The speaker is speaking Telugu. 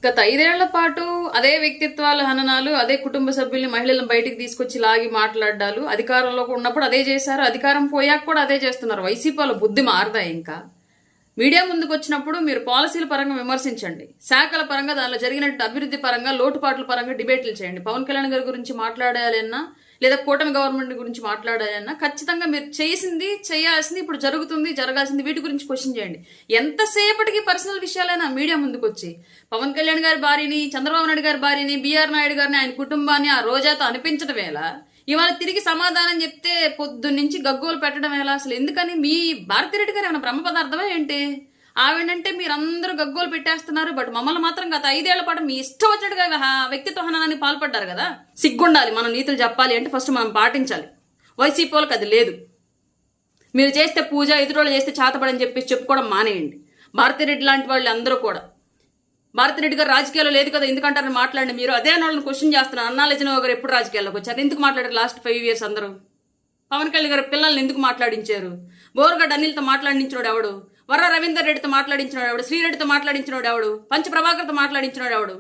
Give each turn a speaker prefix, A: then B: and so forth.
A: గత 5 ఏళ్ల పాటు అదే వ్యక్తిత్వాల హననాలు, అదే కుటుంబ సభ్యుల్ని, మహిళలను బయటికి తీసుకొచ్చి లాగి మాట్లాడాలు, అధికారంలో ఉన్నప్పుడు అదే చేశారు, అధికారం పోయాక కూడా అదే చేస్తున్నారు. వైసీపీ వాళ్ళ బుద్ధి మారదా ఇంకా? మీడియా ముందుకు వచ్చినప్పుడు మీరు పాలసీల పరంగా విమర్శించండి, శాఖల పరంగా దానిలో జరిగినట్టు అభివృద్ధి పరంగా లోటుపాట్ల పరంగా డిబేట్లు చేయండి. పవన్ కళ్యాణ్ గారి గురించి మాట్లాడాలన్నా లేదా కూటమి గవర్నమెంట్ గురించి మాట్లాడాలన్నా ఖచ్చితంగా మీరు చేసింది చేయాల్సింది ఇప్పుడు జరుగుతుంది జరగాల్సింది వీటి గురించి క్వశ్చన్ చేయండి. ఎంతసేపటికి పర్సనల్ విషయాలైనా మీడియా ముందుకు వచ్చి పవన్ కళ్యాణ్ గారి భార్యని, చంద్రబాబు నాయుడు గారి భార్యని, బీఆర్ నాయుడు గారిని, ఆయన కుటుంబాన్ని ఆ రోజాతో అనిపించడం ఎలా? ఇవాళ తిరిగి సమాధానం చెప్తే పొద్దున్నుంచి గగ్గోలు పెట్టడం ఎలా? అసలు ఎందుకని? మీ భారతిరెడ్డి గారు ఏమైనా బ్రహ్మ పదార్థమే ఏంటి? ఆవిడంటే మీరందరూ గగ్గోలు పెట్టేస్తున్నారు, బట్ మమ్మల్ని మాత్రం గత 5 ఏళ్ల పాటు మీ ఇష్టం వచ్చినట్టుగా వ్యక్తిత్వ హననానికి పాల్పడ్డారు కదా. సిగ్గుండాలి. మనం నీతులు చెప్పాలి అంటే ఫస్ట్ మనం పాటించాలి. వైసీపీ వాళ్ళకి అది లేదు. మీరు చేస్తే పూజ, ఎదురోళ్ళు చేస్తే చేతపడని చెప్పేసి చెప్పుకోవడం మానేయండి. భారతిరెడ్డి లాంటి వాళ్ళు అందరూ కూడా, భారతిరెడ్డి గారు రాజకీయాల్లో లేదు కదా ఎందుకంటారని మాట్లాడండి. మీరు అదే వాళ్ళని క్వశ్చన్ చేస్తున్నారు. అన్నా లెజనో గారు ఎప్పుడు రాజకీయాల్లోకి వచ్చారు? ఎందుకు మాట్లాడారు లాస్ట్ 5 years అందరూ? పవన్ కళ్యాణ్ గారు పిల్లల్ని ఎందుకు మాట్లాడించారు? బోరుగడ్డ అనిల్తో మాట్లాడించినోడు ఎవడు? వర్ర రవీందర్ రెడ్డితో మాట్లాడించినోడు ఎవడు? శ్రీరెడ్డితో మాట్లాడించినోడు ఎవడు? పంచ ప్రభాకర్తో మాట్లాడించినోడు ఎవడు?